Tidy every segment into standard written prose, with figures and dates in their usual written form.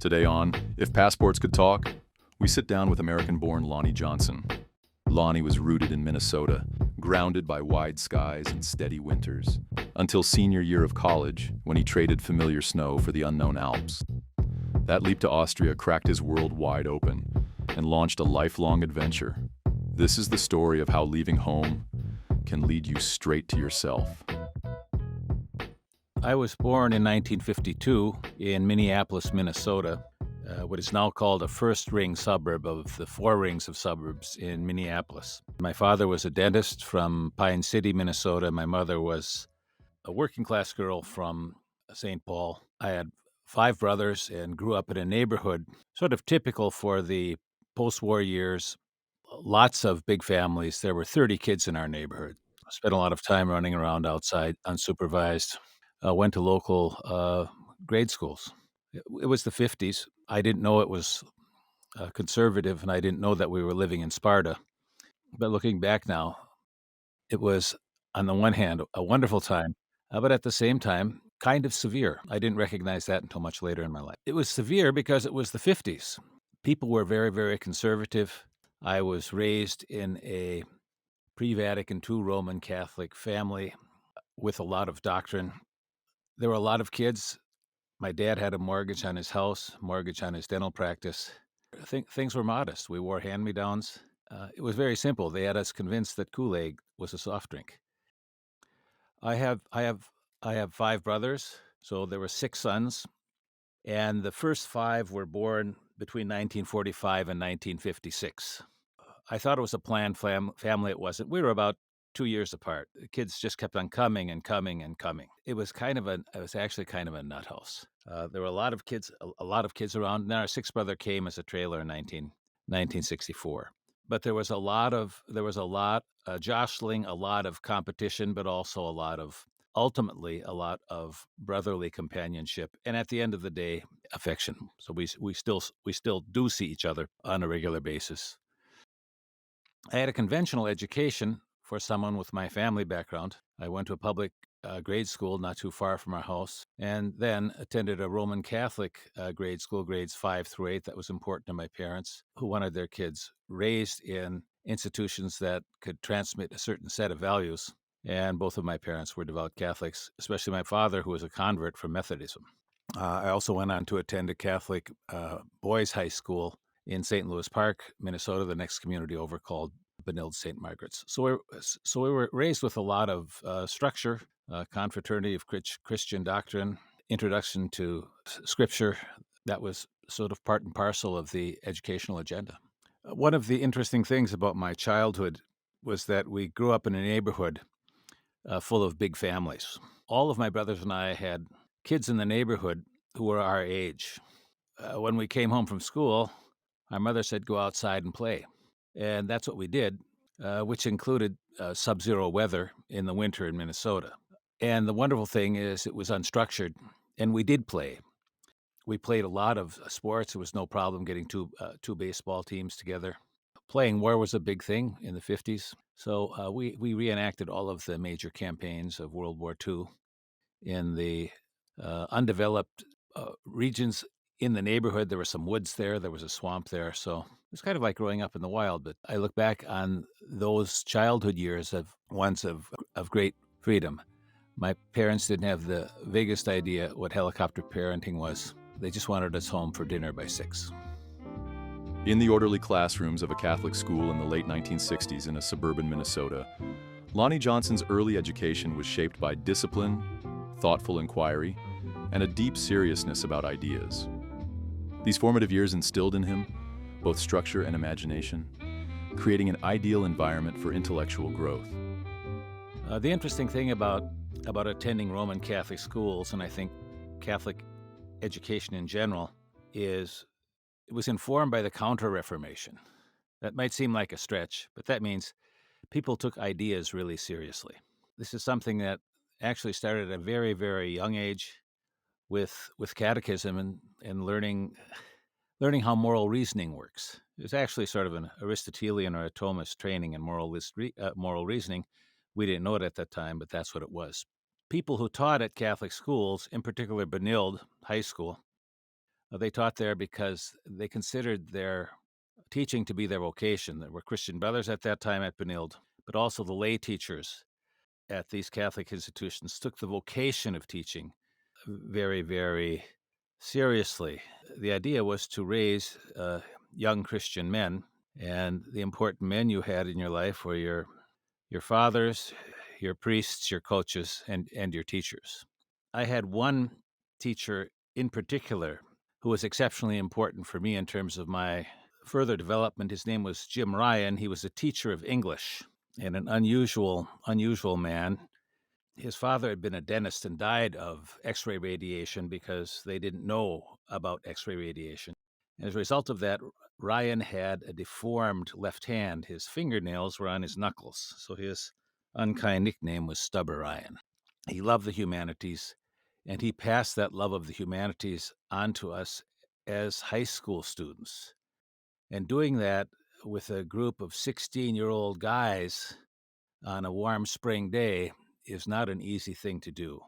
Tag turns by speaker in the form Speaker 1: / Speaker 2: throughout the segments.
Speaker 1: Today on If Passports Could Talk, we sit down with American-born Lonnie Johnson. Lonnie was rooted in Minnesota, grounded by wide skies and steady winters, until senior year of college when he traded familiar snow for the unknown Alps. That leap to Austria cracked his world wide open and launched a lifelong adventure. This is the story of how leaving home can lead you straight to yourself.
Speaker 2: I was born in 1952 in Minneapolis, Minnesota, what is now called a first-ring suburb of the four rings of suburbs in Minneapolis. My father was a dentist from Pine City, Minnesota. My mother was a working-class girl from St. Paul. I had 5 brothers and grew up in a neighborhood sort of typical for the post-war years. Lots of big families. There were 30 kids in our neighborhood. I spent a lot of time running around outside unsupervised. Went to local grade schools. It was the 50s. I didn't know it was conservative, and I didn't know that we were living in Sparta. But looking back now, it was, on the one hand, a wonderful time, but at the same time, kind of severe. I didn't recognize that until much later in my life. It was severe because it was the 50s. People were very, very conservative. I was raised in a pre-Vatican II Roman Catholic family with a lot of doctrine. There were a lot of kids. My dad had a mortgage on his house, mortgage on his dental practice. I think things were modest. We wore hand-me-downs. It was very simple. They had us convinced that Kool-Aid was a soft drink. I have 5 brothers, so there were 6 sons, and the first 5 were born between 1945 and 1956. I thought it was a planned family. It wasn't. We were about 2 years apart. The kids just kept on coming and coming and coming. It was actually kind of a nut house. There were a lot of kids around. And then our 6th brother came as a trailer in 1964. But there was a lot jostling, a lot of competition, but also ultimately a lot of brotherly companionship, and at the end of the day, affection. So we still do see each other on a regular basis. I had a conventional education for someone with my family background. I went to a public grade school not too far from our house, and then attended a Roman Catholic grade school, grades 5 through 8. That was important to my parents, who wanted their kids raised in institutions that could transmit a certain set of values. And both of my parents were devout Catholics, especially my father, who was a convert from Methodism. I also went on to attend a Catholic boys' high school in St. Louis Park, Minnesota, the next community over, called Benilde St. Margaret's. So we were raised with a lot of structure, confraternity of Christian doctrine, introduction to Scripture. That was sort of part and parcel of the educational agenda. One of the interesting things about my childhood was that we grew up in a neighborhood full of big families. All of my brothers and I had kids in the neighborhood who were our age. When we came home from school, our mother said, "Go outside and play." And that's what we did, which included sub-zero weather in the winter in Minnesota. And the wonderful thing is it was unstructured, and we did play. We played a lot of sports. It was no problem getting two baseball teams together. Playing war was a big thing in the 50s. So we reenacted all of the major campaigns of World War II in the undeveloped regions in the neighborhood. There were some woods there. There was a swamp there. So it's kind of like growing up in the wild. But I look back on those childhood years of great freedom. My parents didn't have the vaguest idea what helicopter parenting was. They just wanted us home for dinner by 6.
Speaker 1: In the orderly classrooms of a Catholic school in the late 1960s in a suburban Minnesota, Lonnie Johnson's early education was shaped by discipline, thoughtful inquiry, and a deep seriousness about ideas. These formative years instilled in him both structure and imagination, creating an ideal environment for intellectual growth.
Speaker 2: The interesting thing about attending Roman Catholic schools, and I think Catholic education in general, is it was informed by the Counter-Reformation. That might seem like a stretch, but that means people took ideas really seriously. This is something that actually started at a very, very young age with catechism and learning how moral reasoning works. It was actually sort of an Aristotelian or a Thomist training in moral reasoning. We didn't know it at that time, but that's what it was. People who taught at Catholic schools, in particular Benilde High School, They taught there because they considered their teaching to be their vocation. There were Christian brothers at that time at Benilde, but also the lay teachers at these Catholic institutions took the vocation of teaching very, very seriously. The idea was to raise young Christian men, and the important men you had in your life were your fathers, your priests, your coaches, and your teachers. I had one teacher in particular who was exceptionally important for me in terms of my further development. His name was Jim Ryan. He was a teacher of English and an unusual man. His father had been a dentist and died of X-ray radiation because they didn't know about X-ray radiation. And as a result of that, Ryan had a deformed left hand. His fingernails were on his knuckles, so his unkind nickname was Stubber Ryan. He loved the humanities, and he passed that love of the humanities on to us as high school students. And doing that with a group of 16-year-old guys on a warm spring day is not an easy thing to do.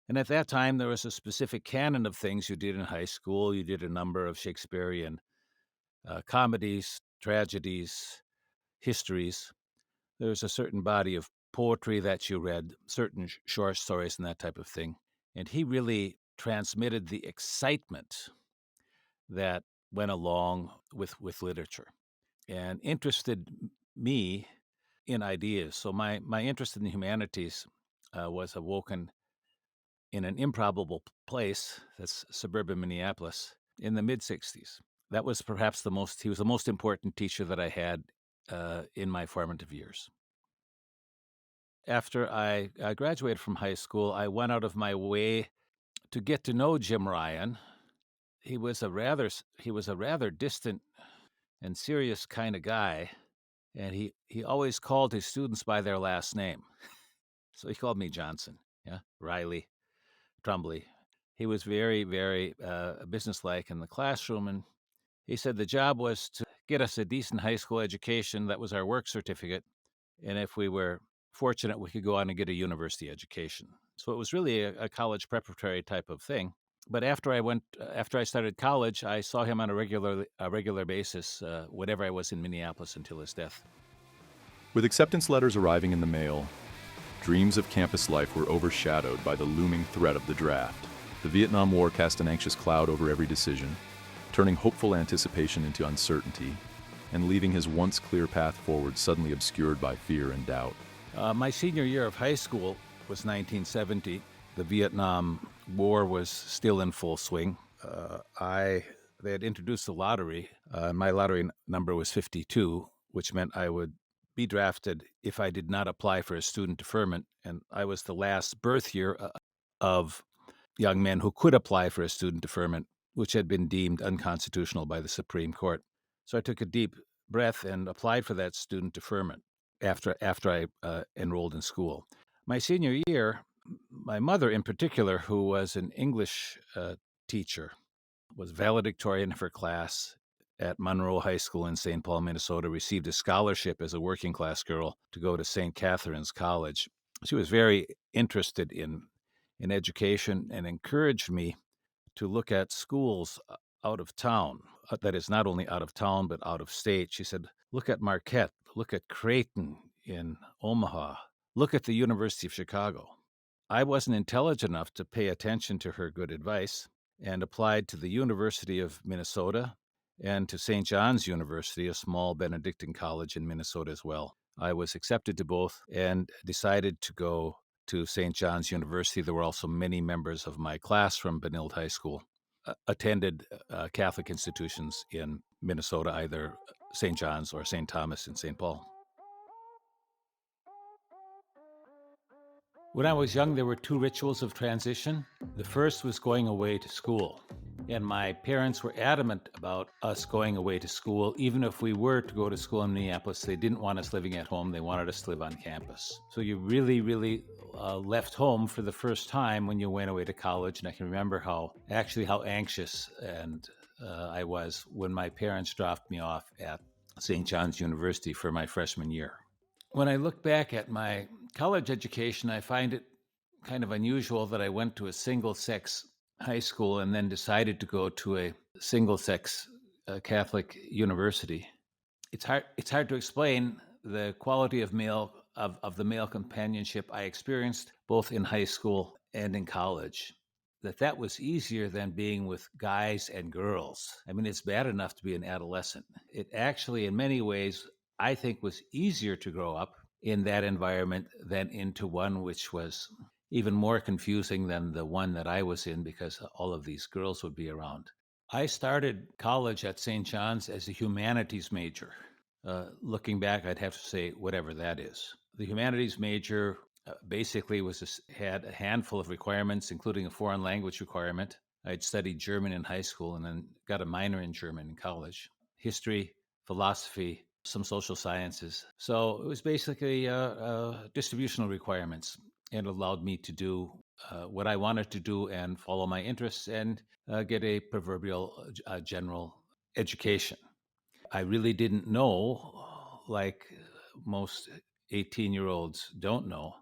Speaker 2: And at that time, there was a specific canon of things you did in high school. You did a number of Shakespearean comedies, tragedies, histories. There was a certain body of poetry that you read, certain short stories and that type of thing. And he really transmitted the excitement that went along with literature and interested me in ideas. So my interest in the humanities was awoken in an improbable place, that's suburban Minneapolis, in the mid-'60s. That was perhaps he was the most important teacher that I had in my formative years. After I graduated from high school, I went out of my way to get to know Jim Ryan. He was a rather distant and serious kind of guy, and he always called his students by their last name. So he called me Johnson, Riley, Trumbley. He was very, very businesslike in the classroom, and he said the job was to get us a decent high school education. That was our work certificate, and if we were fortunate, we could go on and get a university education. So it was really a college preparatory type of thing. But after I started college, I saw him on a regular basis, whenever I was in Minneapolis until his death.
Speaker 1: With acceptance letters arriving in the mail, dreams of campus life were overshadowed by the looming threat of the draft. The Vietnam War cast an anxious cloud over every decision, turning hopeful anticipation into uncertainty, and leaving his once clear path forward suddenly obscured by fear and doubt.
Speaker 2: My senior year of high school was 1970. The Vietnam War was still in full swing. They had introduced the lottery. My lottery number was 52, which meant I would be drafted if I did not apply for a student deferment. And I was the last birth year of young men who could apply for a student deferment, which had been deemed unconstitutional by the Supreme Court. So I took a deep breath and applied for that student deferment after I enrolled in school. My senior year, my mother in particular, who was an English teacher, was valedictorian of her class at Monroe High School in St. Paul, Minnesota, received a scholarship as a working class girl to go to St. Catherine's College. She was very interested in education and encouraged me to look at schools out of town. That is, not only out of town, but out of state. She said, look at Marquette, look at Creighton in Omaha, look at the University of Chicago. I wasn't intelligent enough to pay attention to her good advice and applied to the University of Minnesota and to St. John's University, a small Benedictine college in Minnesota as well. I was accepted to both and decided to go to St. John's University. There were also many members of my class from Benilde High School attended Catholic institutions in Minnesota, either St. John's or St. Thomas in St. Paul. When I was young, there were two rituals of transition. The first was going away to school. And my parents were adamant about us going away to school. Even if we were to go to school in Minneapolis, they didn't want us living at home. They wanted us to live on campus. So you really, really left home for the first time when you went away to college. And I can remember how anxious and I was when my parents dropped me off at St. John's University for my freshman year. When I look back at my college education, I find it kind of unusual that I went to a single-sex high school and then decided to go to a single-sex Catholic university. It's hard to explain the quality of the male companionship I experienced both in high school and in college. That was easier than being with guys and girls. I mean, it's bad enough to be an adolescent. It actually, in many ways, I think was easier to grow up in that environment than into one which was even more confusing than the one that I was in because all of these girls would be around. I started college at St. John's as a humanities major. Looking back, I'd have to say whatever that is. The humanities major basically had a handful of requirements, including a foreign language requirement. I'd studied German in high school and then got a minor in German in college. History, philosophy, some social sciences. So it was basically distributional requirements, and allowed me to do what I wanted to do and follow my interests and get a proverbial general education. I really didn't know, like most 18-year-olds don't know,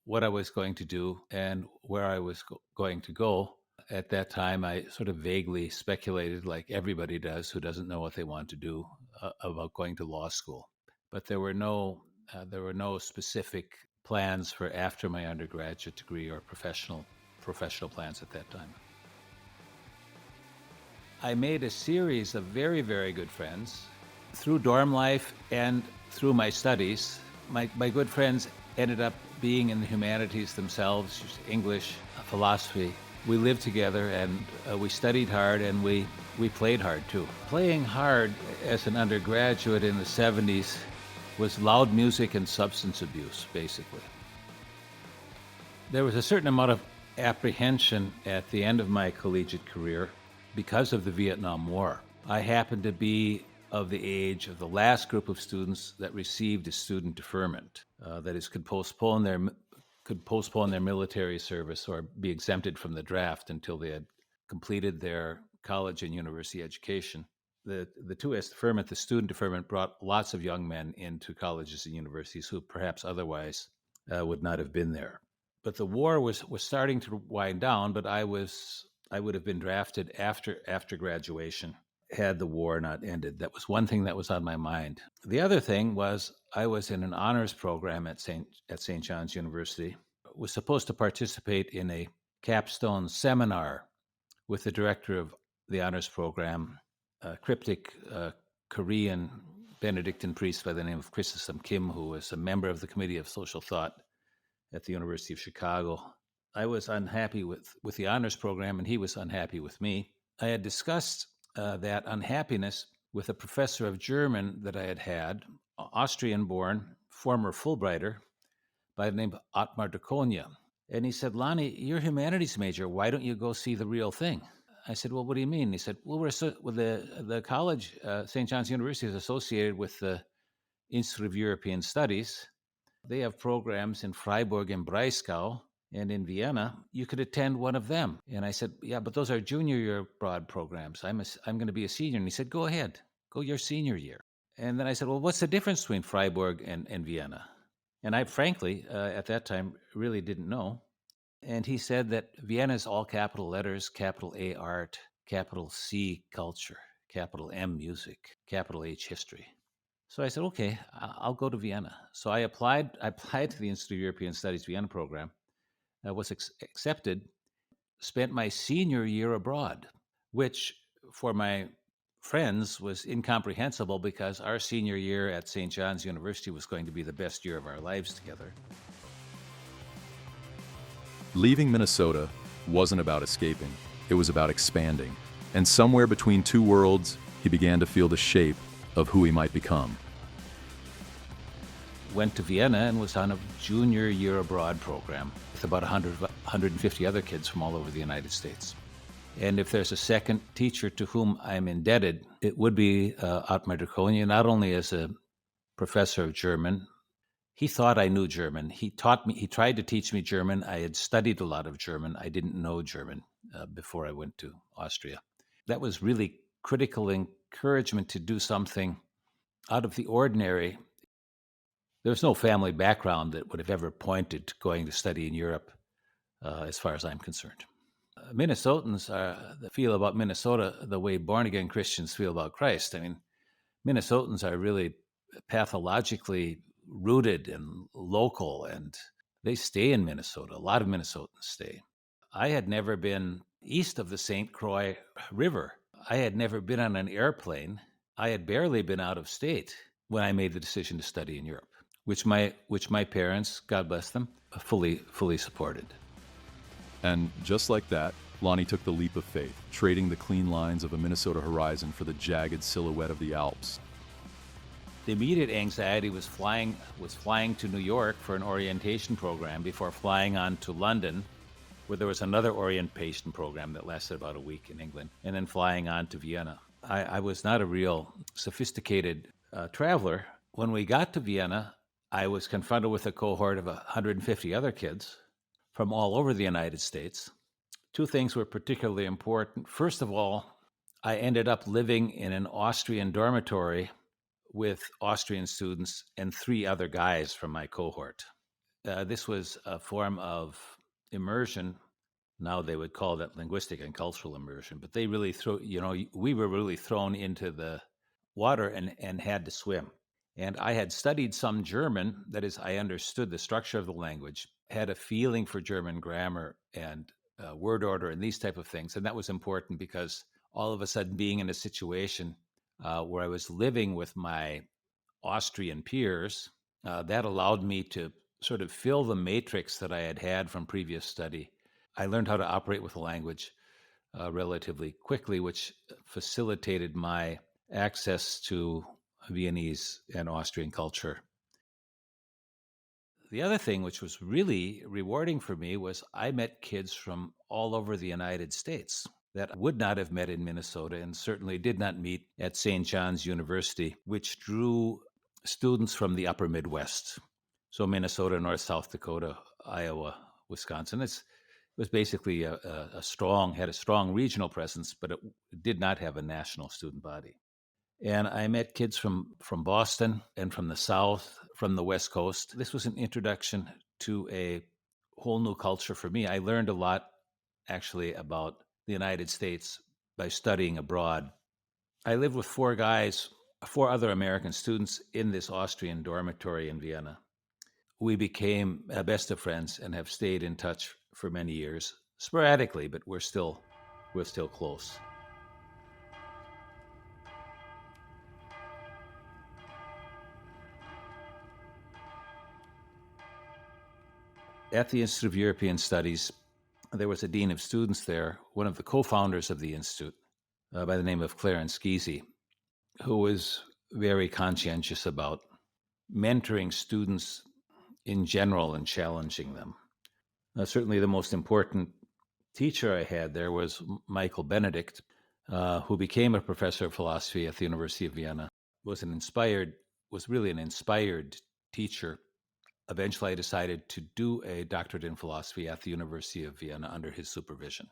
Speaker 2: what I was going to do and where I was going to go. At that time, I sort of vaguely speculated, like everybody does who doesn't know what they want to do, about going to law school. But there were no specific plans for after my undergraduate degree or professional plans at that time. I made a series of very, very good friends through dorm life and through my studies. My good friends ended up being in the humanities themselves, English, philosophy. We lived together and we studied hard and we played hard too. Playing hard as an undergraduate in the 70s was loud music and substance abuse, basically. There was a certain amount of apprehension at the end of my collegiate career because of the Vietnam War. I happened to be of the age of the last group of students that received a student deferment, that is, could postpone their military service or be exempted from the draft until they had completed their college and university education. The 2S deferment, the student deferment, brought lots of young men into colleges and universities who perhaps otherwise would not have been there. But the war was starting to wind down, but I would have been drafted after graduation had the war not ended. That was one thing that was on my mind. The other thing was I was in an honors program at St. John's University. Was supposed to participate in a capstone seminar with the director of the honors program, a cryptic Korean Benedictine priest by the name of Chrysostom Kim, who was a member of the Committee of Social Thought at the University of Chicago. I was unhappy with the honors program, and he was unhappy with me. I had discussed that unhappiness with a professor of German that I had, Austrian-born, former Fulbrighter, by the name of Ottmar de Konya. And he said, "Lonnie, you're a humanities major. Why don't you go see the real thing?" I said, "Well, what do you mean?" He said, "Well, the college, St. John's University, is associated with the Institute of European Studies. They have programs in Freiburg and Breisgau and in Vienna. You could attend one of them." And I said, "Yeah, but those are junior year broad programs. I'm going to be a senior." And he said, "Go ahead, go your senior year." And then I said, "Well, what's the difference between Freiburg and Vienna?" And I, frankly, at that time, really didn't know. And he said that Vienna is all capital letters, capital A art, capital C culture, capital M music, capital H history. So I said, "Okay, I'll go to Vienna." So I applied to the Institute of European Studies Vienna program, was accepted, spent my senior year abroad, which for my friends was incomprehensible because our senior year at St. John's University was going to be the best year of our lives together.
Speaker 1: Leaving Minnesota wasn't about escaping, it was about expanding. And somewhere between two worlds, he began to feel the shape of who he might become.
Speaker 2: Went to Vienna and was on a junior year abroad program with about 150 other kids from all over the United States. And if there's a second teacher to whom I'm indebted, it would be Ottmar de Konya, not only as a professor of German. He thought I knew German. He tried to teach me German. I had studied a lot of German. I didn't know German before I went to Austria. That was really critical encouragement to do something out of the ordinary. There was no family background that would have ever pointed to going to study in Europe, as far as I'm concerned. Minnesotans feel about Minnesota the way born-again Christians feel about Christ. I mean, Minnesotans are really pathologically rooted and local, and they stay in Minnesota. A lot of Minnesotans stay. I had never been east of the St. Croix River. I had never been on an airplane. I had barely been out of state when I made the decision to study in Europe, which my parents, God bless them, fully supported.
Speaker 1: And just like that, Lonnie took the leap of faith, trading the clean lines of a Minnesota horizon for the jagged silhouette of the Alps.
Speaker 2: The immediate anxiety was flying to New York for an orientation program before flying on to London, where there was another orientation program that lasted about a week in England, and then flying on to Vienna. I was not a real sophisticated traveler. When we got to Vienna, I was confronted with a cohort of 150 other kids from all over the United States. Two things were particularly important. First of all, I ended up living in an Austrian dormitory with Austrian students and 3 other guys from my cohort. This was a form of immersion. Now they would call that linguistic and cultural immersion, but they really we were really thrown into the water and had to swim. And I had studied some German, that is, I understood the structure of the language, had a feeling for German grammar and word order and these type of things. And that was important because all of a sudden being in a situation where I was living with my Austrian peers, that allowed me to sort of fill the matrix that I had from previous study. I learned how to operate with the language relatively quickly, which facilitated my access to Viennese and Austrian culture. The other thing, which was really rewarding for me, was I met kids from all over the United States that I would not have met in Minnesota and certainly did not meet at St. John's University, which drew students from the upper Midwest. So Minnesota, North, South Dakota, Iowa, Wisconsin. It was basically had a strong regional presence, but it did not have a national student body. And I met kids from Boston and from the South, from the West Coast. This was an introduction to a whole new culture for me. I learned a lot, actually, about the United States by studying abroad. I lived with 4 other American students in this Austrian dormitory in Vienna. We became best of friends and have stayed in touch for many years, sporadically, but we're still close. At the Institute of European Studies, there was a dean of students there, one of the co-founders of the institute, by the name of Clarence Giese, who was very conscientious about mentoring students in general and challenging them. Certainly the most important teacher I had there was Michael Benedict, who became a professor of philosophy at the University of Vienna, was really an inspired teacher. Eventually, I decided to do a doctorate in philosophy at the University of Vienna under his supervision.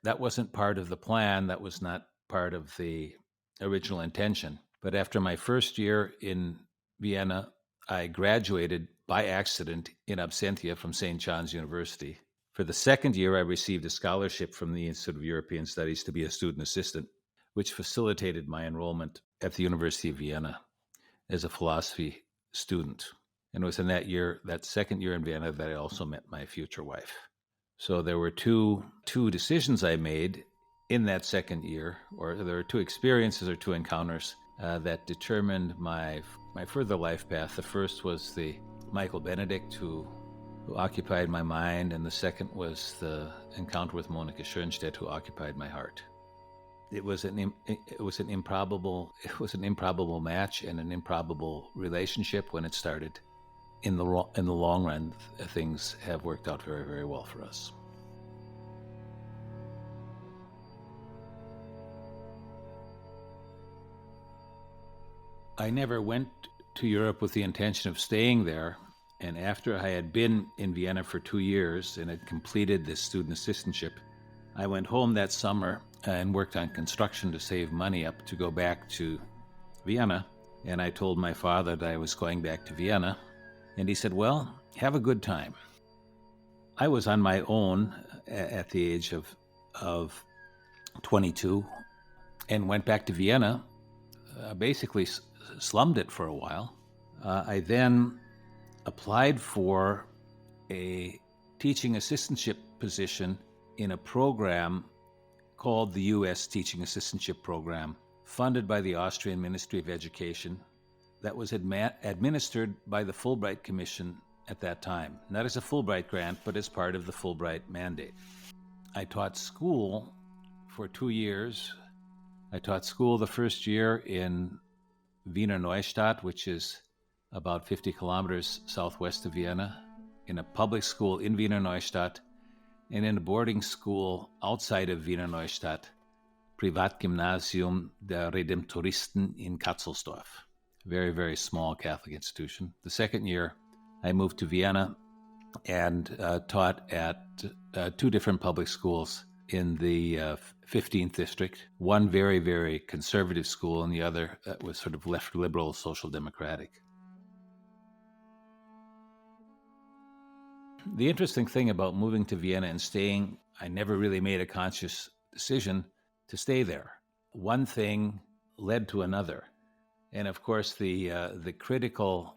Speaker 2: That wasn't part of the plan. That was not part of the original intention. But after my first year in Vienna, I graduated by accident in absentia from St. John's University. For the second year, I received a scholarship from the Institute of European Studies to be a student assistant, which facilitated my enrollment at the University of Vienna as a philosophy student. And it was in that second year in Vienna, that I also met my future wife. So there were two decisions I made in that second year, or there were 2 experiences or 2 encounters that determined my further life path. The first was the Michael Benedict who occupied my mind, and the second was the encounter with Monika Schoenstedt, who occupied my heart. It was an improbable match and an improbable relationship when it started. In the long run, things have worked out very, very well for us. I never went to Europe with the intention of staying there, and after I had been in Vienna for 2 years and had completed this student assistantship, I went home that summer and worked on construction to save money up to go back to Vienna, and I told my father that I was going back to Vienna. And he said, well, have a good time. I was on my own at the age of of 22 and went back to Vienna, basically slummed it for a while. I then applied for a teaching assistantship position in a program called the U.S. Teaching Assistantship Program, funded by the Austrian Ministry of Education, that was administered by the Fulbright Commission at that time, not as a Fulbright grant, but as part of the Fulbright mandate. I taught school for 2 years. I taught school the first year in Wiener Neustadt, which is about 50 kilometers southwest of Vienna, in a public school in Wiener Neustadt, and in a boarding school outside of Wiener Neustadt, Privatgymnasium der Redemptoristen in Katzelsdorf. Very, very small Catholic institution. The second year, I moved to Vienna and taught at 2 different public schools in the 15th district. One very, very conservative school, and the other was sort of left liberal, social democratic. The interesting thing about moving to Vienna and staying, I never really made a conscious decision to stay there. One thing led to another. And of course, the critical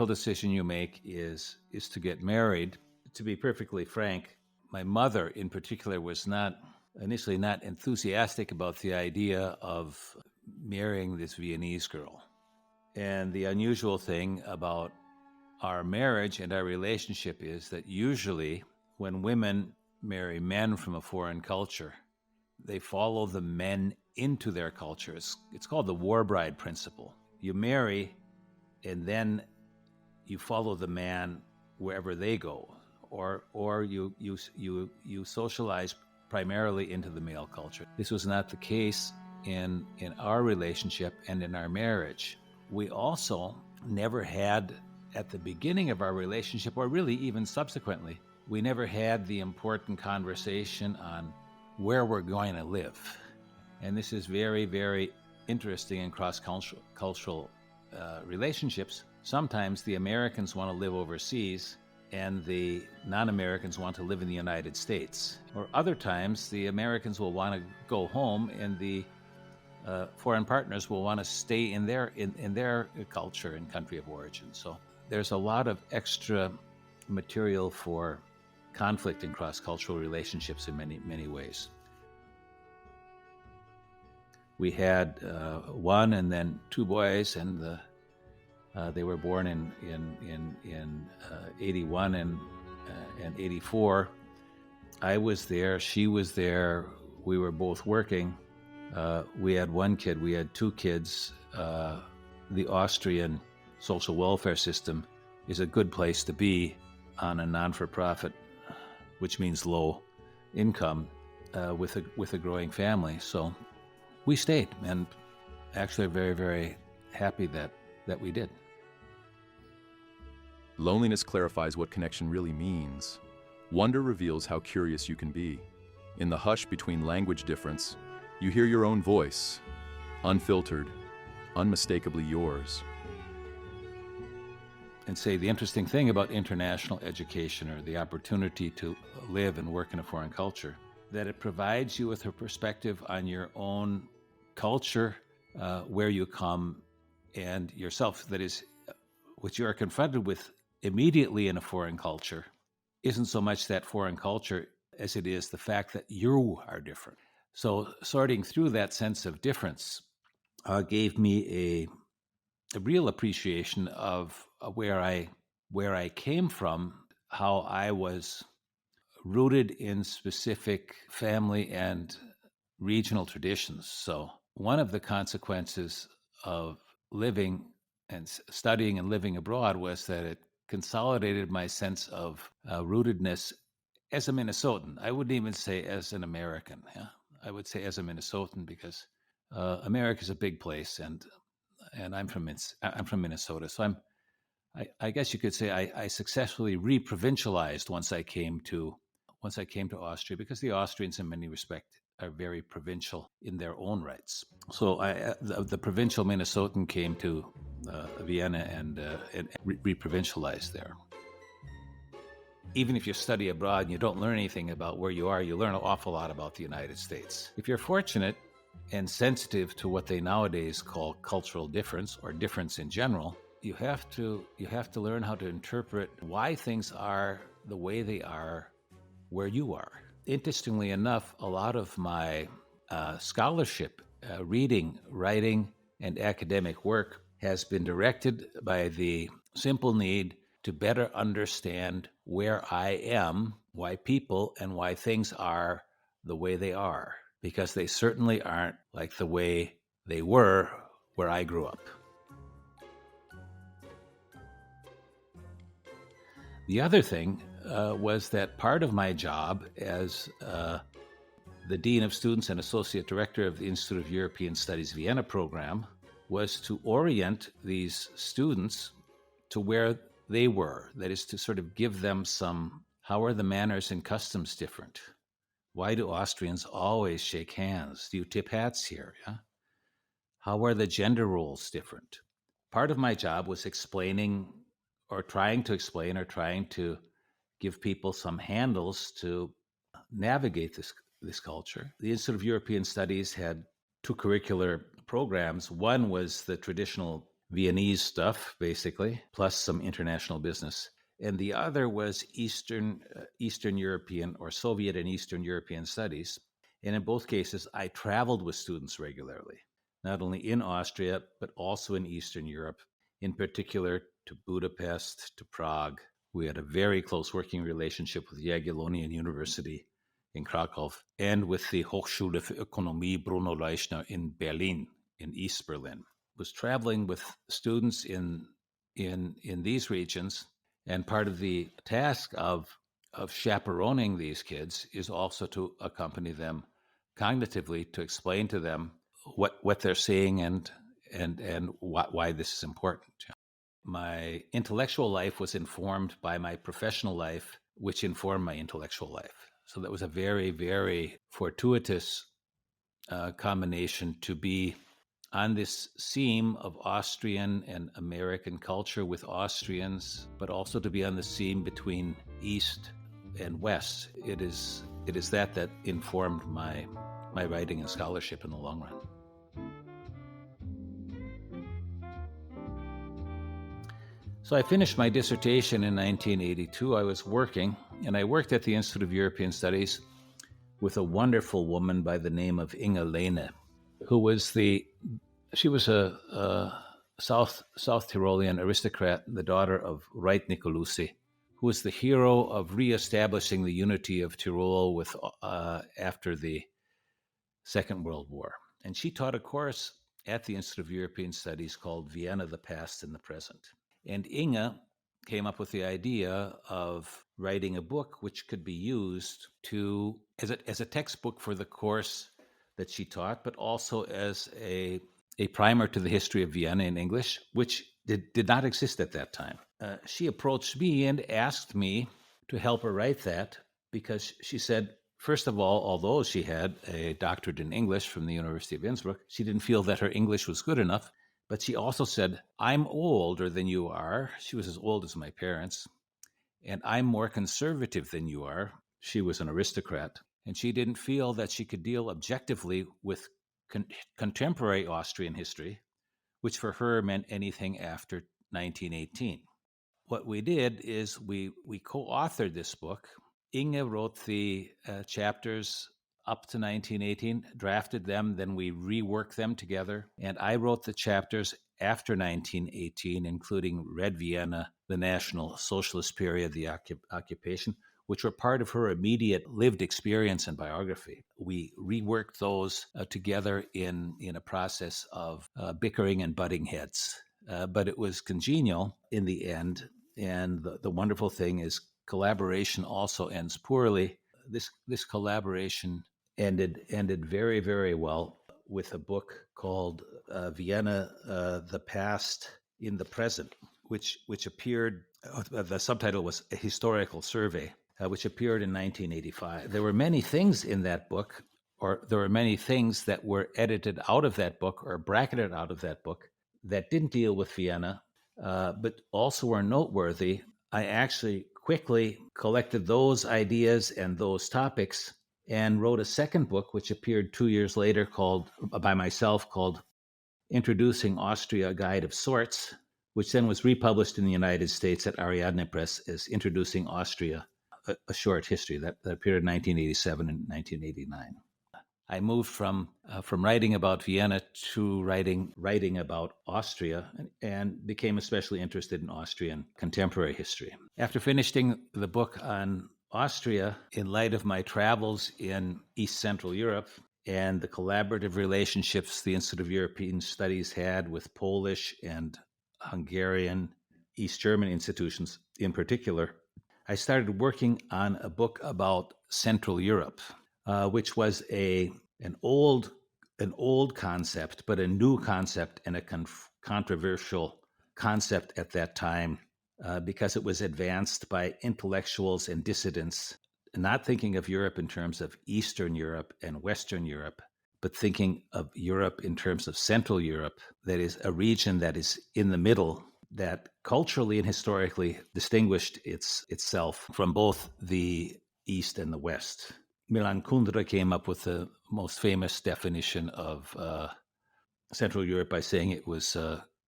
Speaker 2: decision you make is to get married. To be perfectly frank, my mother in particular was initially not enthusiastic about the idea of marrying this Viennese girl. And the unusual thing about our marriage and our relationship is that usually when women marry men from a foreign culture, they follow the men into their culture. It's called the war bride principle. You marry and then you follow the man wherever they go, or you socialize primarily into the male culture. This was not the case in our relationship and in our marriage. We also never had, at the beginning of our relationship, or really even subsequently, we never had the important conversation on where we're going to live. And this is very, very interesting in cross-cultural relationships. Sometimes the Americans want to live overseas and the non-Americans want to live in the United States. Or other times the Americans will want to go home and the foreign partners will want to stay in their culture and country of origin. So there's a lot of extra material for conflict in cross-cultural relationships in many, many ways. We had 1 and then 2 boys, and they were born in 81 and 84. I was there, she was there, we were both working. We had 1 kid, we had 2 kids. The Austrian social welfare system is a good place to be on a non-for-profit, which means low income, with a growing family. So we stayed, and actually are very, very happy that we did.
Speaker 1: Loneliness clarifies what connection really means. Wonder reveals how curious you can be. In the hush between language difference, you hear your own voice, unfiltered, unmistakably yours.
Speaker 2: And say the interesting thing about international education, or the opportunity to live and work in a foreign culture, that it provides you with a perspective on your own culture, where you come, and yourself. That is, what you are confronted with immediately in a foreign culture isn't so much that foreign culture as it is the fact that you are different. So sorting through that sense of difference gave me a real appreciation of where I came from, how I was rooted in specific family and regional traditions. So one of the consequences of living and studying and living abroad was that it consolidated my sense of rootedness as a Minnesotan. I wouldn't even say as an American. Yeah? I would say as a Minnesotan, because America is a big place, and I'm from Minnesota. So I guess you could say I successfully re-provincialized once I came to Austria, because the Austrians in many respects are very provincial in their own rights. So the provincial Minnesotan came to Vienna and re-provincialized there. even if you study abroad and you don't learn anything about where you are, you learn an awful lot about the United States. If you're fortunate and sensitive to what they nowadays call cultural difference or difference in general, you have to learn how to interpret why things are the way they are where you are. Interestingly enough, a lot of my scholarship, reading, writing, and academic work has been directed by the simple need to better understand where I am, why people and why things are the way they are, because they certainly aren't like the way they were where I grew up. The other thing was that part of my job as the Dean of Students and Associate Director of the Institute of European Studies Vienna program was to orient these students to where they were. That is to sort of give them some, how are the manners and customs different? Why do Austrians always shake hands? Do you tip hats here? Yeah? How are the gender roles different? Part of my job was explaining or trying to give people some handles to navigate this culture. The Institute of European Studies had two curricular programs. One was the traditional Viennese stuff, basically, plus some international business. And the other was Eastern European or Soviet and Eastern European studies. And in both cases, I traveled with students regularly, not only in Austria, but also in Eastern Europe, in particular to Budapest, to Prague. We had a very close working relationship with Jagiellonian University in Krakow and with the Hochschule für Ökonomie Bruno Leuschner in Berlin, in East Berlin. Was traveling with students in these regions, and part of the task of chaperoning these kids is also to accompany them cognitively, to explain to them what they're seeing and why this is important. My intellectual life was informed by my professional life, which informed my intellectual life. So that was a very, very fortuitous combination to be on this seam of Austrian and American culture with Austrians, but also to be on the seam between East and West. It is that informed my writing and scholarship in the long run. So I finished my dissertation in 1982. I was working, and I worked at the Institute of European Studies with a wonderful woman by the name of Inge Lehne, who was she was a South Tyrolean aristocrat, the daughter of Reit Nicolucci, who was the hero of reestablishing the unity of Tyrol after the Second World War. And she taught a course at the Institute of European Studies called Vienna, the Past and the Present. And Inge came up with the idea of writing a book which could be used as a textbook for the course that she taught, but also as a primer to the history of Vienna in English, which did not exist at that time. She approached me and asked me to help her write that because she said, first of all, although she had a doctorate in English from the University of Innsbruck, she didn't feel that her English was good enough. But she also said, I'm older than you are. She was as old as my parents. And I'm more conservative than you are. She was an aristocrat. And she didn't feel that she could deal objectively with contemporary Austrian history, which for her meant anything after 1918. What we did is we co-authored this book. Inge wrote the chapters up to 1918, drafted them, then we reworked them together. And I wrote the chapters after 1918, including Red Vienna, the National Socialist period, the occupation, which were part of her immediate lived experience and biography. We reworked those together in a process of bickering and butting heads. But it was congenial in the end. And the wonderful thing is collaboration also ends poorly. This collaboration ended very, very well with a book called Vienna, the Past in the Present, which appeared, the subtitle was A Historical Survey, which appeared in 1985. There were many things in that book, or there were many things that were edited out of that book or bracketed out of that book that didn't deal with Vienna, but also were noteworthy. I actually quickly collected those ideas and those topics and wrote a second book, which appeared 2 years later by myself, called Introducing Austria, a Guide of Sorts, which then was republished in the United States at Ariadne Press as Introducing Austria, a Short History. That appeared in 1987 and 1989. I moved from writing about Vienna to writing about Austria, and became especially interested in Austrian contemporary history. After finishing the book on Austria, in light of my travels in East Central Europe and the collaborative relationships the Institute of European Studies had with Polish and Hungarian, East German institutions in particular, I started working on a book about Central Europe, which was an old concept, but a new concept and a controversial concept at that time, because it was advanced by intellectuals and dissidents, not thinking of Europe in terms of Eastern Europe and Western Europe, but thinking of Europe in terms of Central Europe, that is a region that is in the middle, that culturally and historically distinguished itself from both the East and the West. Milan Kundera came up with the most famous definition of Central Europe by saying it was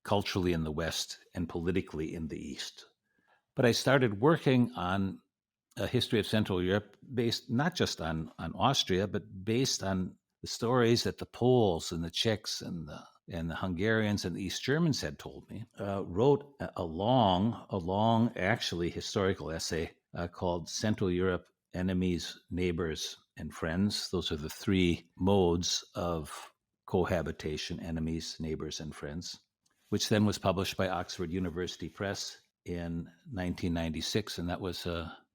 Speaker 2: culturally in the West and politically in the East. But I started working on a history of Central Europe based not just on Austria, but based on the stories that the Poles and the Czechs and the Hungarians and the East Germans had told me. Wrote a long, actually historical essay called Central Europe: Enemies, Neighbors, and Friends. Those are the three modes of cohabitation: enemies, neighbors, and friends, which then was published by Oxford University Press in 1996, and that was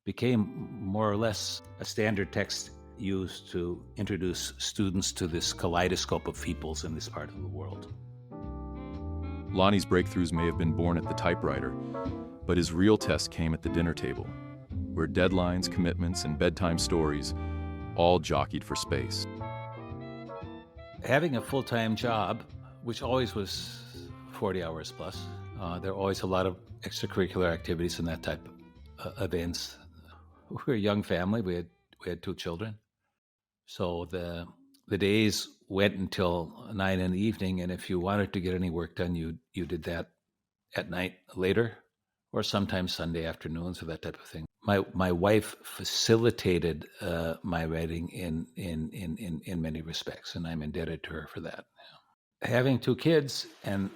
Speaker 2: became more or less a standard text used to introduce students to this kaleidoscope of peoples in this part of the world.
Speaker 1: Lonnie's breakthroughs may have been born at the typewriter, but his real test came at the dinner table, where deadlines, commitments, and bedtime stories all jockeyed for space.
Speaker 2: Having a full-time job, which always was 40 hours plus, there were always a lot of extracurricular activities and that type of events. We were a young family. We had 2 children. So the days went until 9 in the evening, and if you wanted to get any work done, you did that at night later, or sometimes Sunday afternoons or that type of thing. My wife facilitated my writing in many respects, and I'm indebted to her for that. Having 2 kids and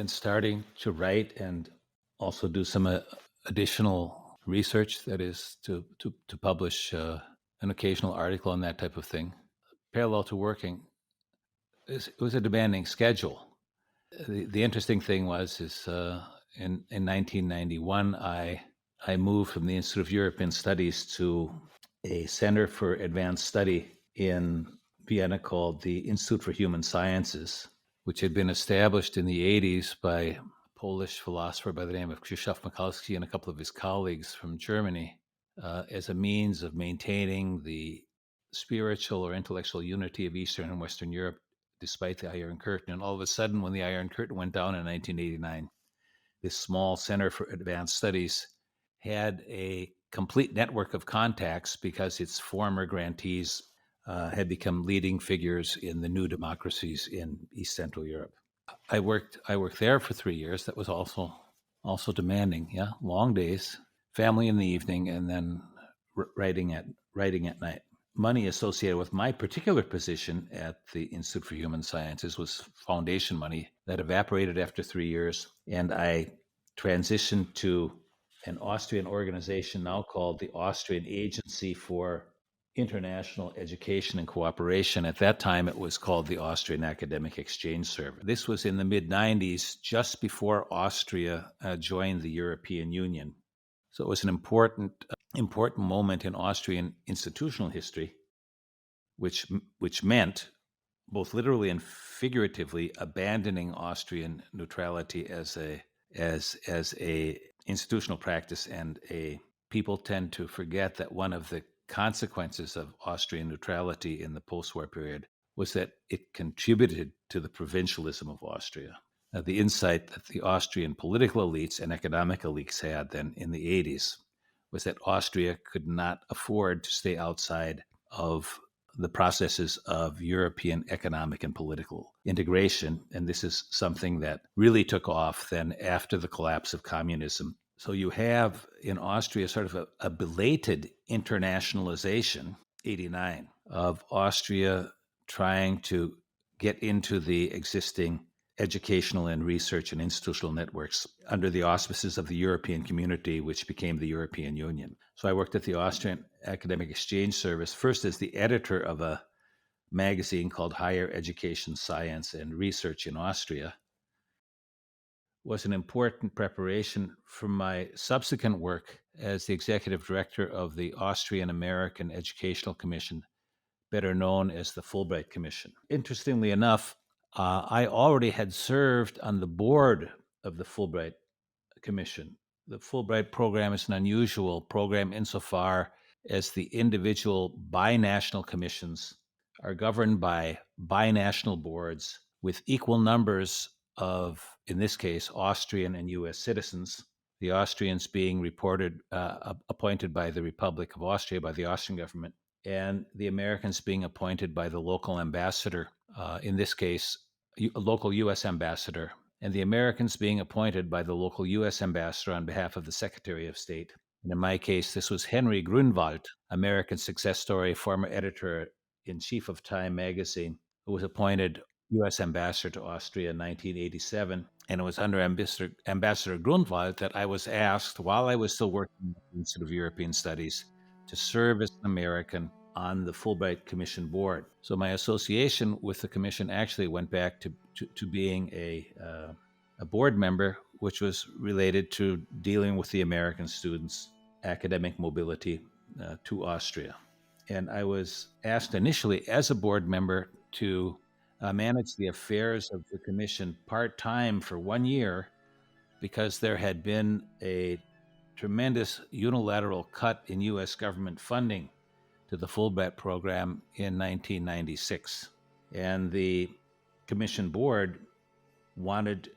Speaker 2: starting to write and also do some additional research, that is to publish an occasional article and that type of thing, parallel to working, it was a demanding schedule. The interesting thing was in 1991, I moved from the Institute of European Studies to a Center for Advanced Study in Vienna called the Institute for Human Sciences, which had been established in the 80s by a Polish philosopher by the name of Krzysztof Mikulski and a couple of his colleagues from Germany, as a means of maintaining the spiritual or intellectual unity of Eastern and Western Europe despite the Iron Curtain. And all of a sudden, when the Iron Curtain went down in 1989, this small Center for Advanced Studies had a complete network of contacts because its former grantees had become leading figures in the new democracies in East Central Europe. I worked there for 3 years. That was also demanding. Yeah, long days, family in the evening, and then writing at night. Money associated with my particular position at the Institute for Human Sciences was foundation money that evaporated after 3 years, and I transitioned to an Austrian organization now called the Austrian Agency for International Education and Cooperation. At that time, it was called the Austrian Academic Exchange Service. This was in the mid-90s, just before Austria joined the European Union. So it was an important moment in Austrian institutional history, which meant, both literally and figuratively, abandoning Austrian neutrality as a institutional practice. And people tend to forget that one of the consequences of Austrian neutrality in the post-war period was that it contributed to the provincialism of Austria. The insight that the Austrian political elites and economic elites had then in the 80s was that Austria could not afford to stay outside of the processes of European economic and political integration. And this is something that really took off then after the collapse of communism. So you have in Austria sort of a belated internationalization, 89, of Austria trying to get into the existing educational and research and institutional networks under the auspices of the European Community, which became the European Union. So I worked at the Austrian Academic Exchange Service, first as the editor of a magazine called Higher Education, Science, and Research in Austria. Was an important preparation for my subsequent work as the executive director of the Austrian-American Educational Commission, better known as the Fulbright Commission. Interestingly enough, I already had served on the board of the Fulbright Commission. The Fulbright program is an unusual program insofar as the individual binational commissions are governed by binational boards with equal numbers of, in this case, Austrian and U.S. citizens, the Austrians being appointed by the Republic of Austria, by the Austrian government, and the Americans being appointed by the local ambassador, in this case, a local U.S. ambassador, and the Americans being appointed by the local U.S. ambassador on behalf of the Secretary of State. And in my case, this was Henry Grunwald, American success story, former editor-in-chief of Time magazine, who was appointed U.S. ambassador to Austria in 1987. And it was under Ambassador Grunwald that I was asked, while I was still working at the Institute of European Studies, to serve as an American on the Fulbright Commission board. So my association with the commission actually went back to being a board member, which was related to dealing with the American students' academic mobility to Austria. And I was asked initially as a board member to manage the affairs of the commission part-time for 1 year because there had been a tremendous unilateral cut in U.S. government funding to the Fulbright program in 1996. And the commission board wanted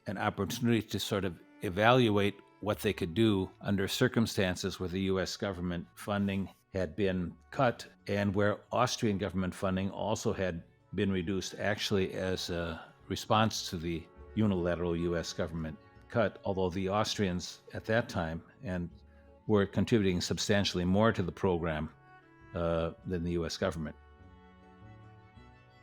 Speaker 2: an opportunity to sort of evaluate what they could do under circumstances where the U.S. government funding had been cut and where Austrian government funding also had been reduced, actually as a response to the unilateral U.S. government cut, although the Austrians at that time and were contributing substantially more to the program than the U.S. government.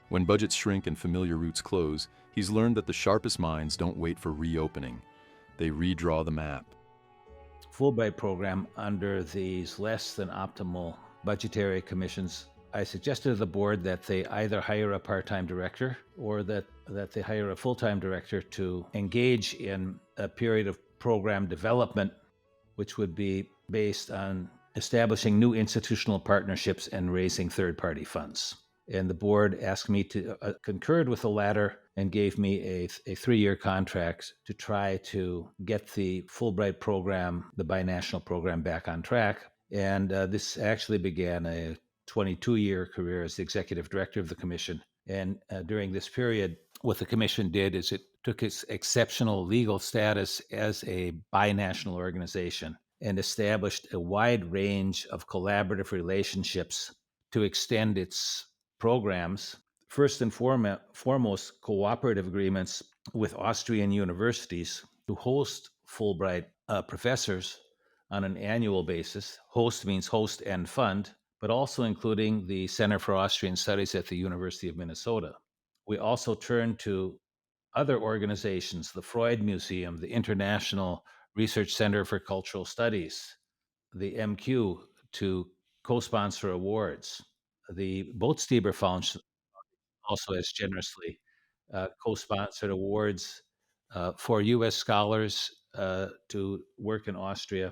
Speaker 1: When budgets shrink and familiar routes close, he's learned that the sharpest minds don't wait for reopening. They redraw the map.
Speaker 2: Fulbright program under these less than optimal budgetary commissions, I suggested to the board that they either hire a part-time director or that they hire a full-time director to engage in a period of program development, which would be based on establishing new institutional partnerships and raising third-party funds. And the board asked me to concurred with the latter and gave me a 3-year contract to try to get the Fulbright program, the binational program, back on track. And this actually began a 22-year career as the executive director of the commission. And during this period, what the commission did is it took its exceptional legal status as a binational organization and established a wide range of collaborative relationships to extend its programs, first and foremost cooperative agreements with Austrian universities to host Fulbright professors on an annual basis. Host means host and fund, but also including the Center for Austrian Studies at the University of Minnesota. We also turned to other organizations, the Freud Museum, the International Research Center for Cultural Studies, the MQ, to co-sponsor awards. The Bootstieber Foundation also has generously co-sponsored awards for U.S. scholars to work in Austria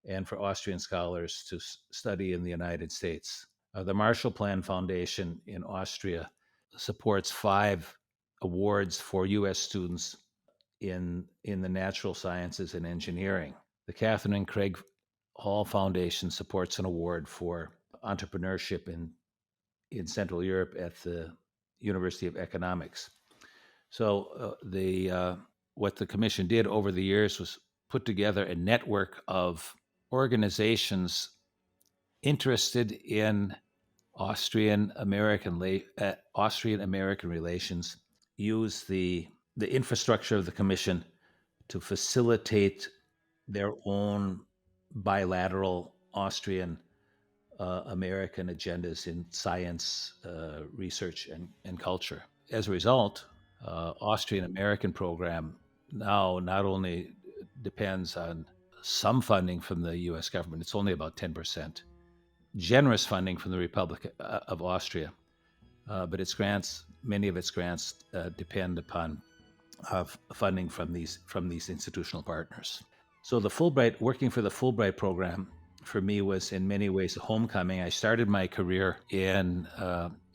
Speaker 2: and for Austrian scholars to study in the United States. The Marshall Plan Foundation in Austria supports 5 awards for U.S. students in the natural sciences and engineering. The Catherine and Craig Hall Foundation supports an award for entrepreneurship in Central Europe at the University of Economics. So what the commission did over the years was put together a network of organizations interested in Austrian-American relations use the infrastructure of the commission to facilitate their own bilateral Austrian American agendas in science, research, and culture. As a result, Austrian-American program now not only depends on some funding from the U.S. government, it's only about 10%, generous funding from the Republic of Austria, but its grants, many of its grants depend upon funding from these institutional partners. So working for the Fulbright program for me was in many ways a homecoming. I started my career in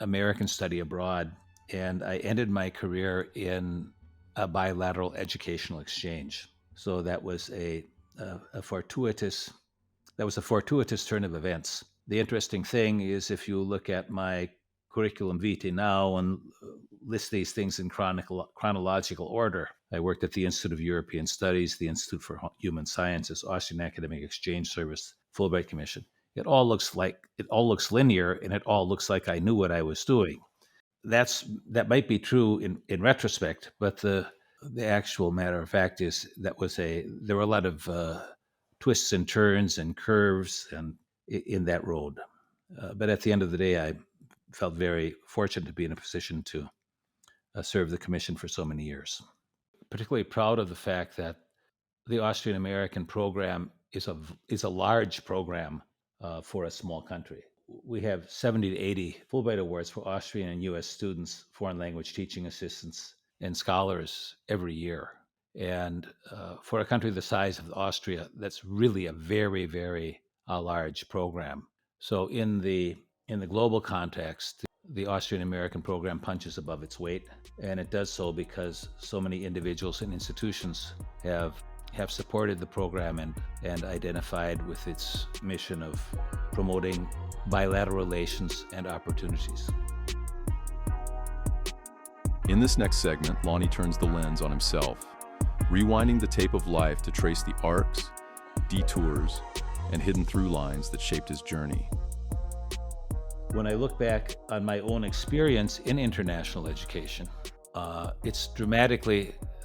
Speaker 2: American study abroad, and I ended my career in a bilateral educational exchange. So that was a fortuitous turn of events. The interesting thing is, if you look at my curriculum vitae now and list these things in chronological order, I worked at the Institute of European Studies, the Institute for Human Sciences, Austrian Academic Exchange Service, Fulbright Commission. It all looks linear, and it all looks like I knew what I was doing. That might be true in retrospect, but the actual matter of fact is there were a lot of twists and turns and curves and in that road. But at the end of the day, I felt very fortunate to be in a position to serve the commission for so many years. Particularly proud of the fact that the Austrian-American program is a large program for a small country. We have 70 to 80 Fulbright Awards for Austrian and U.S. students, foreign language teaching assistants, and scholars every year. And for a country the size of Austria, that's really a very, very large program. So in the global context, the Austrian-American program punches above its weight, and it does so because so many individuals and institutions have supported the program and identified with its mission of promoting bilateral relations and opportunities.
Speaker 1: In this next segment, Lonnie turns the lens on himself, rewinding the tape of life to trace the arcs, detours, and hidden through lines that shaped his journey.
Speaker 2: When I look back on my own experience in international education,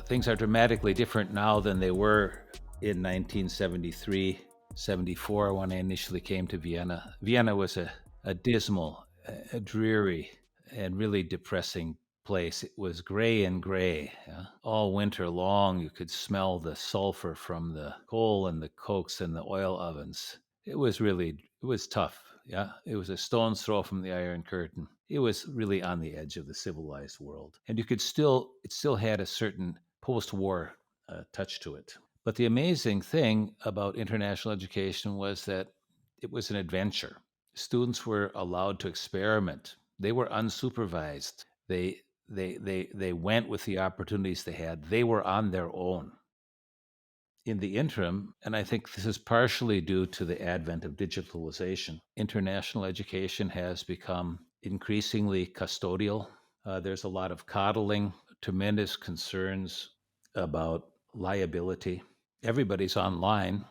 Speaker 2: things are dramatically different now than they were in 1973, 74 when I initially came to Vienna. Vienna was a dismal, a dreary, and really depressing place. It was gray and gray. All winter long, you could smell the sulfur from the coal and the cokes and the oil ovens. It was tough. Yeah, it was a stone's throw from the Iron Curtain. It was really on the edge of the civilized world. And it still had a certain post-war touch to it. But the amazing thing about international education was that it was an adventure. Students were allowed to experiment. They were unsupervised. They went with the opportunities they had. They were on their own. In the interim, and I think this is partially due to the advent of digitalization, international education has become increasingly custodial. There's a lot of coddling, tremendous concerns about liability. Everybody's online,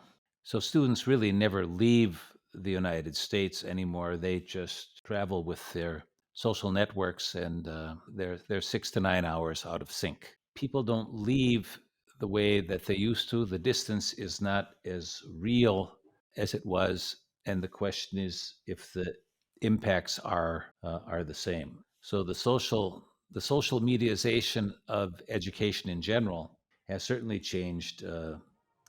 Speaker 2: so students really never leave the United States anymore. They just travel with their social networks, and they're 6 to 9 hours out of sync. People don't leave the way that they used to. The distance is not as real as it was, and the question is if the impacts are the same. So the social medialization of education in general has certainly changed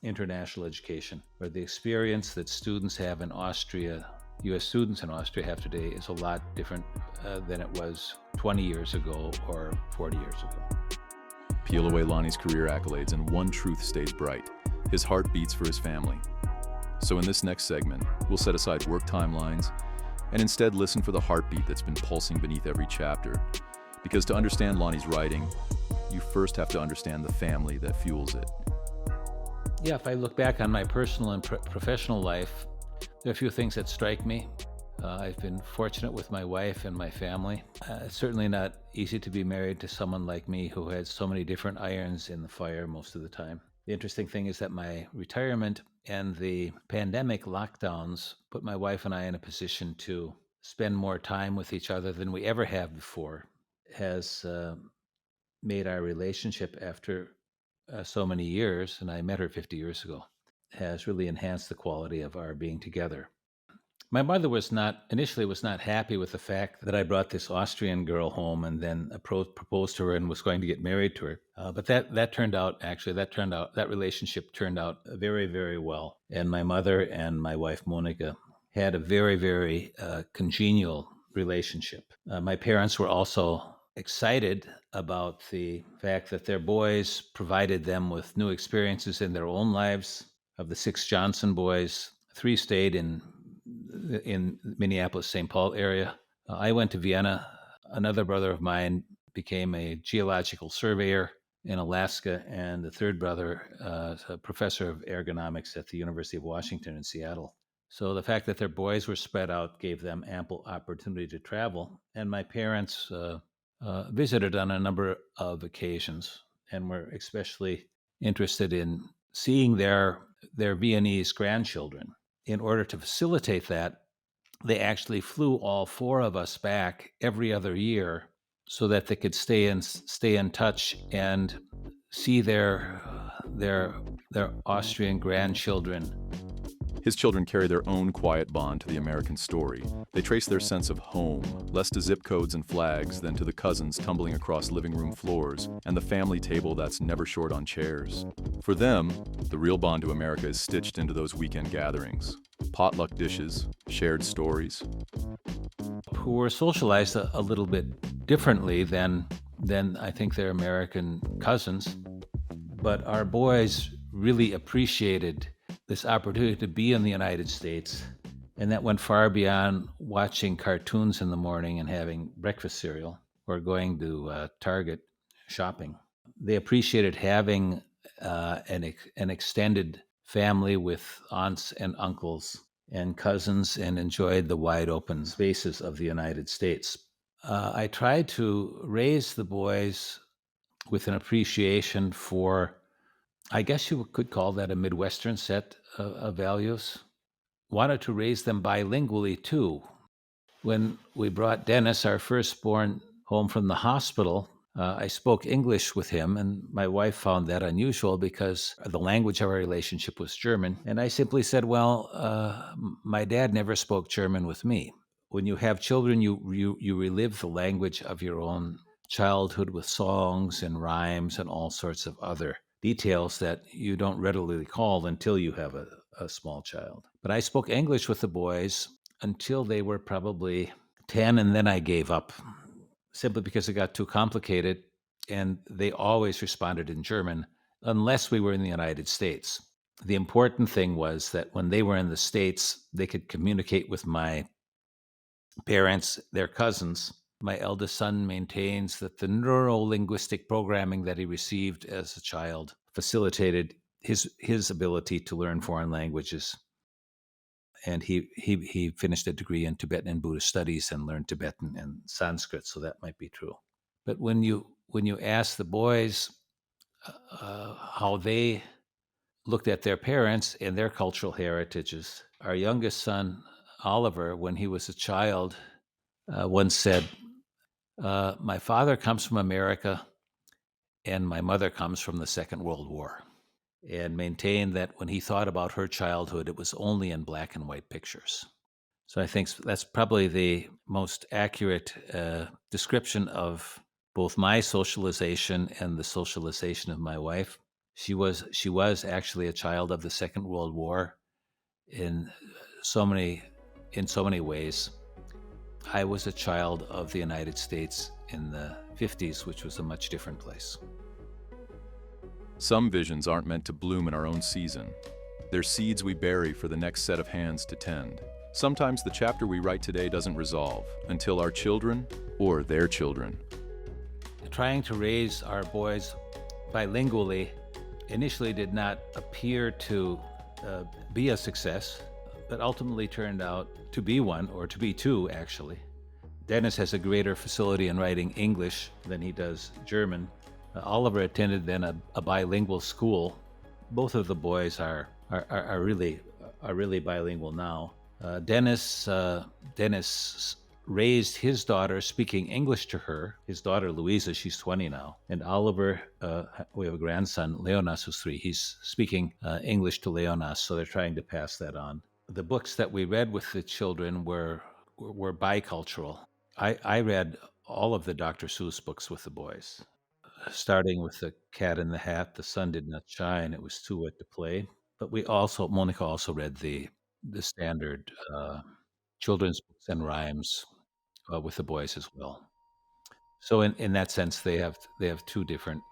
Speaker 2: international education, where the experience that students have in Austria, U.S. students in Austria have today, is a lot different than it was 20 years ago or 40 years ago.
Speaker 1: Peel away Lonnie's career accolades, and one truth stays bright: his heart beats for his family. So in this next segment, we'll set aside work timelines and instead listen for the heartbeat that's been pulsing beneath every chapter. Because to understand Lonnie's writing, you first have to understand the family that fuels it.
Speaker 2: Yeah, if I look back on my personal and professional life, there are a few things that strike me. I've been fortunate with my wife and my family. It's certainly not easy to be married to someone like me who has so many different irons in the fire most of the time. The interesting thing is that my retirement And the pandemic lockdowns put my wife and I in a position to spend more time with each other than we ever have before, has made our relationship after so many years, and I met her 50 years ago, has really enhanced the quality of our being together. My mother was not initially was not happy with the fact that I brought this Austrian girl home and then proposed to her and was going to get married to her. But that relationship turned out very, very well. And my mother and my wife Monica had a very, very congenial relationship. My parents were also excited about the fact that their boys provided them with new experiences in their own lives. Of the 6 Johnson boys, 3 stayed in Minneapolis, St. Paul area. I went to Vienna. Another brother of mine became a geological surveyor in Alaska, and the third brother is a professor of ergonomics at the University of Washington in Seattle. So the fact that their boys were spread out gave them ample opportunity to travel. And my parents visited on a number of occasions and were especially interested in seeing their Viennese grandchildren. In order to facilitate that, they actually flew all 4 of us back every other year so that they could stay in touch and see their Austrian grandchildren.
Speaker 1: His children carry their own quiet bond to the American story. They trace their sense of home, less to zip codes and flags than to the cousins tumbling across living room floors and the family table that's never short on chairs. For them, the real bond to America is stitched into those weekend gatherings. Potluck dishes, shared stories.
Speaker 2: Who were socialized a little bit differently than I think their American cousins. But our boys really appreciated this opportunity to be in the United States, and that went far beyond watching cartoons in the morning and having breakfast cereal or going to Target shopping. They appreciated having an extended family with aunts and uncles and cousins, and enjoyed the wide open spaces of the United States. I tried to raise the boys with an appreciation for, I guess you could call that a Midwestern set of values. Wanted to raise them bilingually too. When we brought Dennis, our firstborn, home from the hospital, I spoke English with him, and my wife found that unusual because the language of our relationship was German. And I simply said, well, my dad never spoke German with me. When you have children, you relive the language of your own childhood with songs and rhymes and all sorts of other details that you don't readily recall until you have a small child. But I spoke English with the boys until they were probably 10, and then I gave up, simply because it got too complicated, and they always responded in German unless we were in the United States. The important thing was that when they were in the States, they could communicate with my parents, their cousins. My eldest son maintains that the neuro-linguistic programming that he received as a child facilitated his ability to learn foreign languages. And he finished a degree in Tibetan and Buddhist studies and learned Tibetan and Sanskrit, so that might be true. But when you ask the boys how they looked at their parents and their cultural heritages, our youngest son, Oliver, when he was a child, once said, my father comes from America and my mother comes from the Second World War, and maintained that when he thought about her childhood, it was only in black and white pictures. So I think that's probably the most accurate description of both my socialization and the socialization of my wife. She was actually a child of the Second World War in so many ways. I was a child of the United States in the 50s, which was a much different place.
Speaker 1: Some visions aren't meant to bloom in our own season. They're seeds we bury for the next set of hands to tend. Sometimes the chapter we write today doesn't resolve until our children or their children.
Speaker 2: Trying to raise our boys bilingually initially did not appear to be a success, but ultimately turned out to be one, or to be two, actually. Dennis has a greater facility in writing English than he does German. Oliver attended then a bilingual school. Both of the boys are are really bilingual now. Dennis raised his daughter speaking English to her. His daughter Louisa, she's 20 now, and Oliver, we have a grandson, Leonas, who's 3. He's speaking English to Leonas, so they're trying to pass that on. The books that we read with the children were bicultural. I read all of the Dr. Seuss books with the boys, starting with The Cat in the Hat, The Sun Did Not Shine, It Was Too Wet to Play. But Monica also read the standard children's books and rhymes with the boys as well. So in that sense, they have 2 different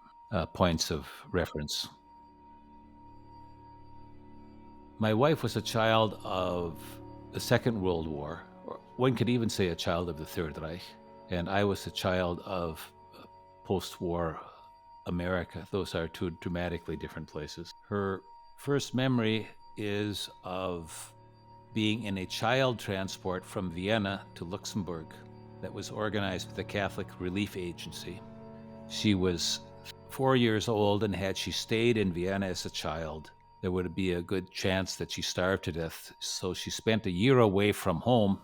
Speaker 2: points of reference. My wife was a child of the Second World War, or one could even say a child of the Third Reich, and I was a child of post-war America. Those are 2 dramatically different places. Her first memory is of being in a child transport from Vienna to Luxembourg that was organized by the Catholic Relief Agency. She was 4 years old, and had she stayed in Vienna as a child, there would be a good chance that she starved to death. So she spent a year away from home,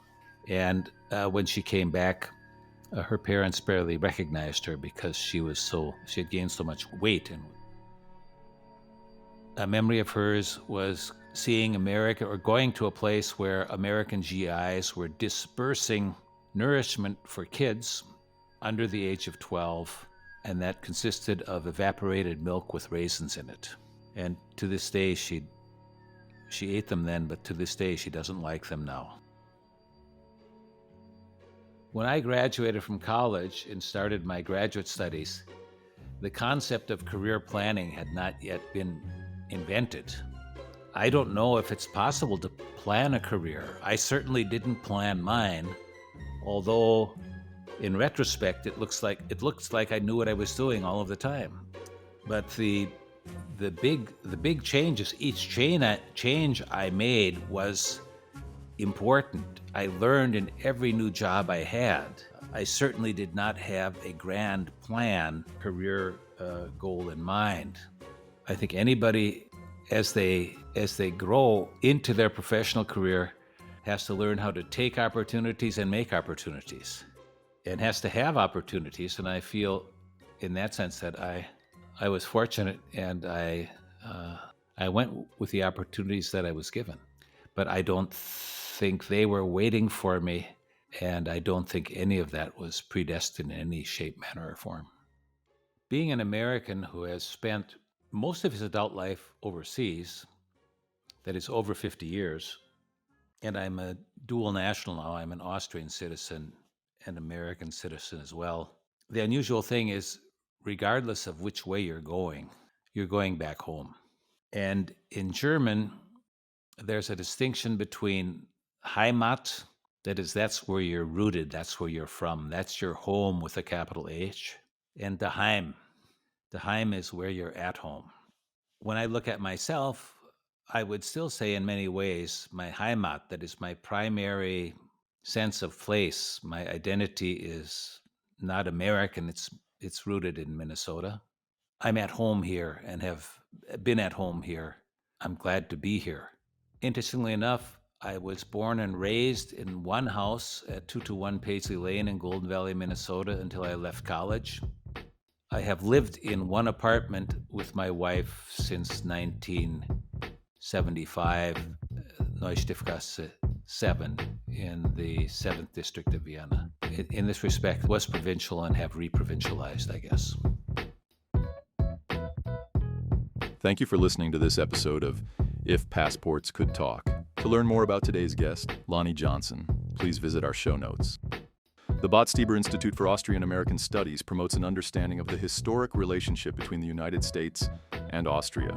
Speaker 2: and when she came back, her parents barely recognized her because she had gained so much weight. And a memory of hers was seeing America, or going to a place where American GIs were dispersing nourishment for kids under the age of 12, and that consisted of evaporated milk with raisins in it. And to this day, she ate them then, but to this day, she doesn't like them now. When I graduated from college and started my graduate studies, the concept of career planning had not yet been invented. I don't know if it's possible to plan a career. I certainly didn't plan mine, although in retrospect, it looks like I knew what I was doing all of the time. But the big changes, each change I made was important. I learned in every new job I had. I certainly did not have a grand plan, career goal in mind. I think anybody, as they grow into their professional career, has to learn how to take opportunities and make opportunities, and has to have opportunities. And I feel, in that sense, that I was fortunate, and I went with the opportunities that I was given. But I don't think they were waiting for me, and I don't think any of that was predestined in any shape, manner, or form. Being an American who has spent most of his adult life overseas, that is over 50 years, and I'm a dual national now. I'm an Austrian citizen and American citizen as well. The unusual thing is, regardless of which way you're going back home. And in German, there's a distinction between Heimat, that is, that's where you're rooted, that's where you're from, that's your home with a capital H, and Daheim. Daheim is where you're at home. When I look at myself, I would still say in many ways my Heimat, that is my primary sense of place, my identity is not American, it's rooted in Minnesota. I'm at home here and have been at home here. I'm glad to be here. Interestingly enough, I was born and raised in one house at 221 Paisley Lane in Golden Valley, Minnesota until I left college. I have lived in one apartment with my wife since 1975, Neustiftgasse 7 in the 7th district of Vienna. In this respect, was provincial and have re-provincialized, I guess.
Speaker 1: Thank you for listening to this episode of If Passports Could Talk. To learn more about today's guest, Lonnie Johnson, please visit our show notes. The Botstieber Institute for Austrian-American Studies promotes an understanding of the historic relationship between the United States and Austria.